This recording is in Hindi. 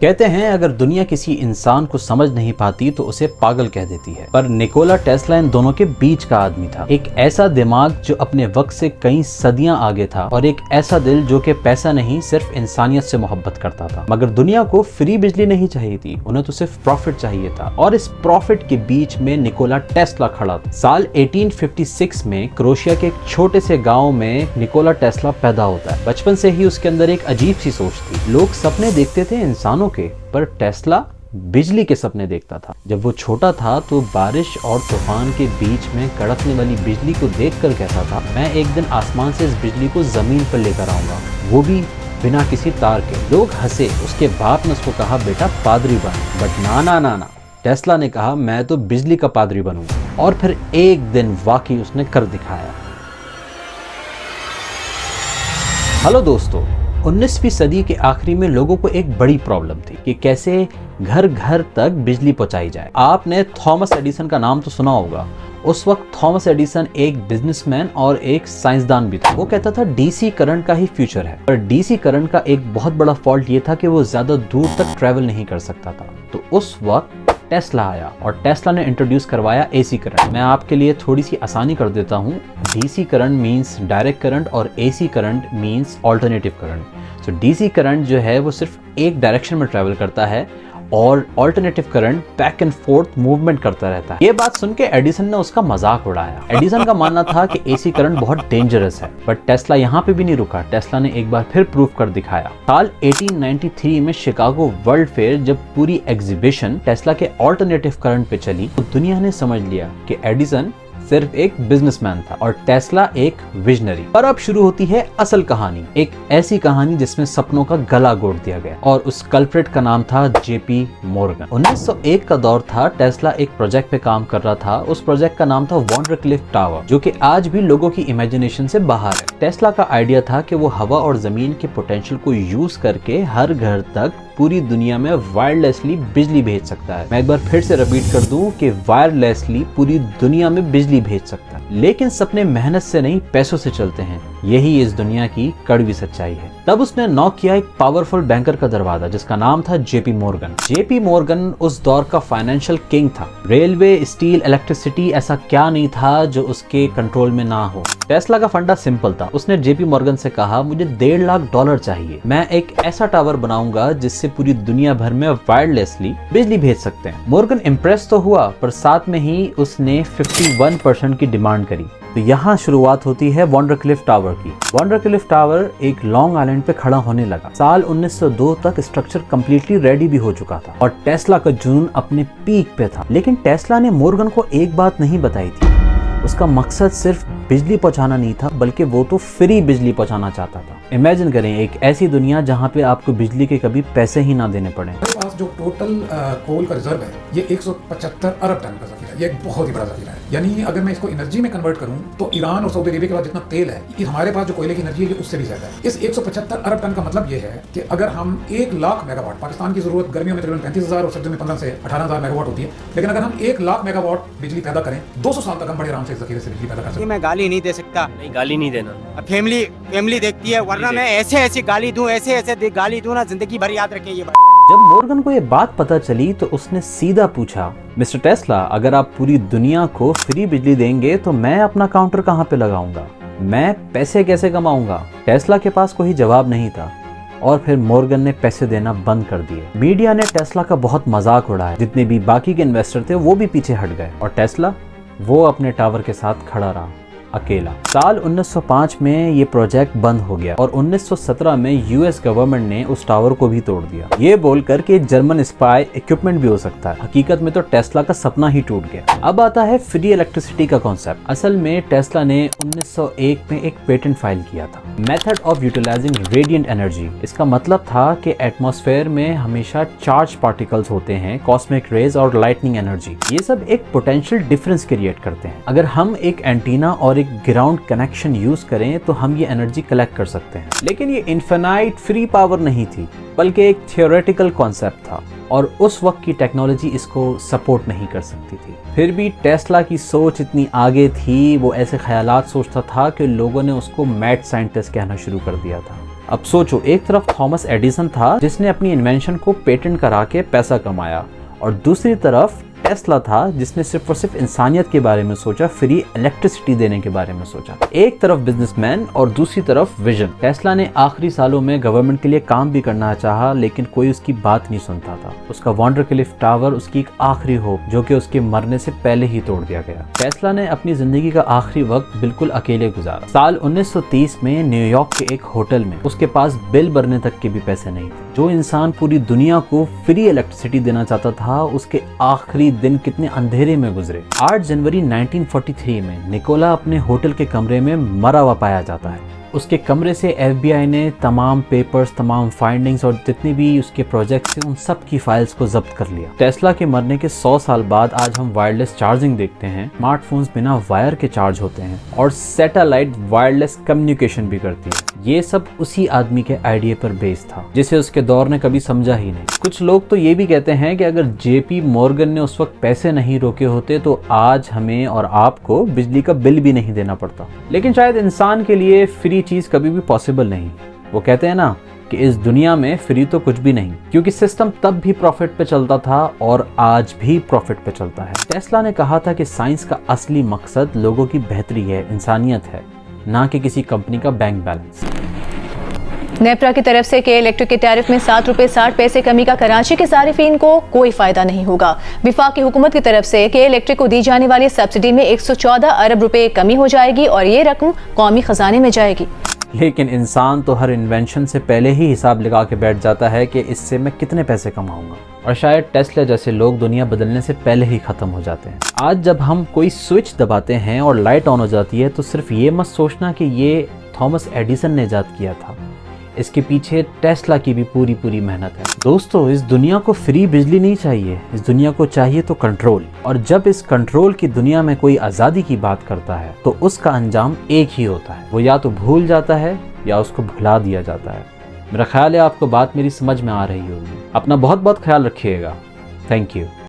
कहते हैं अगर दुनिया किसी इंसान को समझ नहीं पाती तो उसे पागल कह देती है, पर निकोला टेस्ला इन दोनों के बीच का आदमी था। एक ऐसा दिमाग जो अपने वक्त से कई सदियां आगे था और एक ऐसा दिल जो कि पैसा नहीं सिर्फ इंसानियत से मोहब्बत करता था। मगर दुनिया को फ्री बिजली नहीं चाहिए थी, उन्हें तो सिर्फ प्रॉफिट चाहिए था और इस प्रॉफिट के बीच में निकोला टेस्ला खड़ा था। साल 1856 में क्रोएशिया के एक छोटे से गाँव में निकोला टेस्ला पैदा होता है। बचपन से ही उसके अंदर एक अजीब सी सोच थी। लोग सपने देखते थे इंसानों के, पर टेस्ला बिजली के सपने देखता था। जब वो छोटा था तो बारिश और तूफान के बीच में कड़कने वाली बिजली को देखकर कहता था, मैं एक दिन आसमान से इस बिजली को जमीन पर लेकर आऊंगा, वो भी बिना किसी तार के। लोग हंसे। उसके बाप ने उसको कहा, बेटा पादरी बन। बट ना ना ना ना, टेस्ला ने कहा, मैं तो बिजली का पादरी बनूंगा। और फिर एक दिन वाकई उसने कर दिखाया। हेलो दोस्तों, 19वीं सदी के आखिरी में लोगों को एक बड़ी प्रॉब्लम थी कि कैसे घर घर तक बिजली पहुंचाई जाए। आपने थॉमस एडिसन का नाम तो सुना होगा। उस वक्त थॉमस एडिसन एक बिजनेसमैन और एक साइंसदान भी था। वो कहता था डीसी करंट का ही फ्यूचर है, पर डीसी करंट का एक बहुत बड़ा फॉल्ट ये था कि वो ज्यादा दूर तक ट्रेवल नहीं कर सकता था। तो उस वक्त टेस्ला आया और टेस्ला ने इंट्रोड्यूस करवाया एसी करंट। मैं आपके लिए थोड़ी सी आसानी कर देता हूँ। DC current means direct current और AC current means alternative current. So DC current जो है वो सिर्फ एक डायरेक्शन में ट्रेवल करता है और alternative current back and fourth movement करता रहता है। ये बात सुन के एडिसन ने उसका मजाक उड़ाया। एडिसन का मानना था कि एसी करंट बहुत डेंजरस है, बट टेस्ला यहाँ पे भी नहीं रुका। टेस्ला ने एक बार फिर प्रूव कर दिखाया। साल 1893 में शिकागो वर्ल्ड फेयर जब पूरी एग्जीबिशन टेस्ला के ऑल्टरनेटिव करंट पे चली तो दुनिया ने समझ लिया कि एडिसन सिर्फ एक बिजनेसमैन था और टेस्ला एक विजनरी। पर अब शुरू होती है असल कहानी, एक ऐसी कहानी जिसमें सपनों का गला घोट दिया गया और उस कल्प्रिट का नाम था जेपी मॉर्गन। 1901 का दौर था। टेस्ला एक प्रोजेक्ट पे काम कर रहा था। उस प्रोजेक्ट का नाम था वॉन्डरक्लिफ टावर, जो कि आज भी लोगों की इमेजिनेशन से बाहर है। टेस्ला का आइडिया था कि वो हवा और जमीन के पोटेंशियल को यूज करके हर घर तक पूरी दुनिया में वायरलेसली बिजली भेज सकता है। मैं एक बार फिर से रिपीट कर दूं कि वायरलेसली पूरी दुनिया में बिजली भेज सकता है। लेकिन सपने मेहनत से नहीं, पैसों से चलते हैं। यही इस दुनिया की कड़वी सच्चाई है। तब उसने नॉक किया एक पावरफुल बैंकर का दरवाजा जिसका नाम था जेपी मॉर्गन। जेपी मॉर्गन उस दौर का फाइनेंशियल किंग था। रेलवे, स्टील, इलेक्ट्रिसिटी, ऐसा क्या नहीं था जो उसके कंट्रोल में ना हो। टेस्ला का फंडा सिंपल था। उसने जेपी मॉर्गन से कहा, मुझे $1.5 लाख चाहिए। मैं एक ऐसा टावर बनाऊंगा जिससे पूरी दुनिया भर में वायरलेसली बिजली भेज सकते हैं। मॉर्गन इम्प्रेस तो हुआ, पर साथ में ही उसने 51% की डिमांड करी। तो यहाँ शुरुआत होती है वॉन्डरक्लिफ टावर की। वॉन्डरक्लिफ टावर एक लॉन्ग आइलैंड पे खड़ा होने लगा। साल 1902 तक स्ट्रक्चर कंप्लीटली रेडी भी हो चुका था और टेस्ला का जुनून अपने पीक पे था। लेकिन टेस्ला ने मॉर्गन को एक बात नहीं बताई थी। उसका मकसद सिर्फ बिजली पहुंचाना नहीं था, बल्कि वो तो फ्री बिजली पहुंचाना चाहता था। इमेजिन करें एक ऐसी दुनिया जहां पे आपको बिजली के कभी पैसे ही ना देने पड़े। हमारे पास जो टोटल कोल का रिजर्व है ये 175 अरब टन का जखीरा है। ये एक बहुत ही बड़ा जखीरा है। यानी अगर मैं इसको एनर्जी में कन्वर्ट करूं तो ईरान और सऊदी अरेबिया के बाद जितना तेल है ये हमारे पास जो कोयले की एनर्जी है उससे भी ज्यादा है। इस 175 अरब टन का मतलब ये है कि अगर हम 1 लाख मेगावाट, पाकिस्तान की जरूरत गर्मियों में तकरीबन 35,000 और सर्दियों में 15 से 18,000 मेगावाट होती है, लेकिन अगर हम 1 लाख मेगावाट बिजली पैदा करें 200 साल तक हम बड़े आराम से इस जखीरे से बिजली पैदा कर सकते हैं। मैं गाली नहीं दे सकता। नहीं, गाली नहीं देना। अब फैमिली देखती है, वरना मैं ऐसे गाली दूं, ऐसे गाली दूं ना, जिंदगी भर याद रखें ये बात। जब मॉर्गन को ये बात पता चली तो उसने सीधा पूछा, मिस्टर टेस्ला, अगर आप पूरी दुनिया को फ्री बिजली देंगे तो मैं अपना काउंटर कहाँ पे लगाऊंगा? मैं पैसे कैसे कमाऊंगा? टेस्ला के पास कोई जवाब नहीं था और फिर मॉर्गन ने पैसे देना बंद कर दिए। मीडिया ने टेस्ला का बहुत मजाक उड़ाया। जितने भी बाकी के इन्वेस्टर थे वो भी पीछे हट गए और टेस्ला वो अपने टावर के साथ खड़ा रहा अकेला। साल 1905 में ये प्रोजेक्ट बंद हो गया और 1917 में यूएस गवर्नमेंट ने उस टावर को भी तोड़ दिया, ये बोलकर कि जर्मन स्पाई इक्विपमेंट भी हो सकता है। हकीकत में तो टेस्ला का सपना ही टूट गया। अब आता है फ्री इलेक्ट्रिसिटी का कॉन्सेप्ट। असल में टेस्ला ने 1901 में एक पेटेंट फाइल किया था, method of utilising radiant energy. इसका मतलब था कि एटमॉस्फेयर में हमेशा चार्ज पार्टिकल्स होते हैं, कॉस्मिक रेज और लाइटनिंग एनर्जी। ये सब एक पोटेंशियल डिफरेंस क्रिएट करते हैं। अगर हम एक एंटीना और एक ग्राउंड कनेक्शन यूज करें तो हम ये एनर्जी कलेक्ट कर सकते हैं। लेकिन ये इनफिनाइट फ्री पावर नहीं थी, बल्कि एक थियोरेटिकल कॉन्सेप्ट था और उस वक्त की टेक्नोलॉजी इसको सपोर्ट नहीं कर सकती थी। फिर भी टेस्ला की सोच इतनी आगे थी, वो ऐसे ख्यालात सोचता था कि लोगों ने उसको मैड साइंटिस्ट कहना शुरू कर दिया था। अब सोचो, एक तरफ थॉमस एडिसन था जिसने अपनी इन्वेंशन को पेटेंट करा के पैसा कमाया, और दूसरी तरफ टेस्ला था जिसने सिर्फ और सिर्फ इंसानियत के बारे में सोचा, फ्री इलेक्ट्रिसिटी देने के बारे में सोचा। एक तरफ बिजनेसमैन और दूसरी तरफ विजन। टेस्ला ने आखिरी सालों में गवर्नमेंट के लिए काम भी करना चाहा, लेकिन कोई उसकी बात नहीं सुनता था। उसका वंडर क्लिफ टावर उसकी एक आखिरी होप, जो कि उसके मरने से पहले ही तोड़ दिया गया। टेस्ला ने अपनी जिंदगी का आखिरी वक्त बिल्कुल अकेले गुजारा। साल 1930 में न्यूयॉर्क के एक होटल में उसके पास बिल भरने तक के भी पैसे नहीं थे। जो इंसान पूरी दुनिया को फ्री इलेक्ट्रिसिटी देना चाहता था, उसके आखिरी दिन कितने अंधेरे में गुजरे। 8 जनवरी 1943 में निकोला अपने होटल के कमरे में मरा हुआ पाया जाता है। उसके कमरे से FBI ने तमाम पेपर्स, तमाम फाइंडिंग्स और जितने भी उसके प्रोजेक्ट्स थे, उन सब की फाइल्स को जब्त कर लिया। टेस्ला के मरने के 100 साल बाद आज हम वायरलेस चार्जिंग देखते हैं, स्मार्टफोन्स बिना वायर के चार्ज होते हैं और सैटेलाइट वायरलेस कम्युनिकेशन भी करती है। ये सब उसी आदमी के आइडिया पर बेस्ड था, जिसे उसके दौर ने कभी समझा ही नहीं। कुछ लोग तो ये भी कहते हैं कि अगर JP मॉर्गन ने उस वक्त पैसे नहीं रोके होते तो आज हमें और आपको बिजली का बिल भी नहीं देना पड़ता। लेकिन शायद इंसान के लिए फ्री चीज कभी भी पॉसिबल नहीं। वो कहते हैं ना कि इस दुनिया में फ्री तो कुछ भी नहीं, क्योंकि सिस्टम तब भी प्रॉफिट पे चलता था और आज भी प्रॉफिट पे चलता है। टेस्ला ने कहा था कि साइंस का असली मकसद लोगों की बेहतरी है, इंसानियत है, ना कि किसी कंपनी का बैंक बैलेंस। नेपरा की तरफ से के इलेक्ट्रिक के टैरिफ में 7 रुपए 60 पैसे कमी का कराची के सारिफिन को कोई फायदा नहीं होगा। विफाकी हुकूमत की तरफ से के इलेक्ट्रिक को दी जाने वाली सब्सिडी में 114 अरब रुपए कमी हो जाएगी और ये रकम कौमी खजाने में जाएगी। लेकिन इंसान तो हर इन्वेंशन से पहले ही हिसाब लगा के बैठ जाता है कि इससे मैं कितने पैसे कमाऊंगा, और शायद टेस्ला जैसे लोग दुनिया बदलने से पहले ही खत्म हो जाते हैं। आज जब हम कोई स्विच दबाते हैं और लाइट ऑन हो जाती है, तो सिर्फ ये मत सोचना कि ये थॉमस एडिसन ने इजाद किया था। इसके पीछे टेस्ला की भी पूरी मेहनत है। दोस्तों, इस दुनिया को फ्री बिजली नहीं चाहिए, इस दुनिया को चाहिए तो कंट्रोल। और जब इस कंट्रोल की दुनिया में कोई आज़ादी की बात करता है तो उसका अंजाम एक ही होता है, वो या तो भूल जाता है या उसको भुला दिया जाता है। मेरा ख्याल है आपको बात मेरी समझ में आ रही होगी। अपना बहुत बहुत ख्याल रखिएगा। Thank you.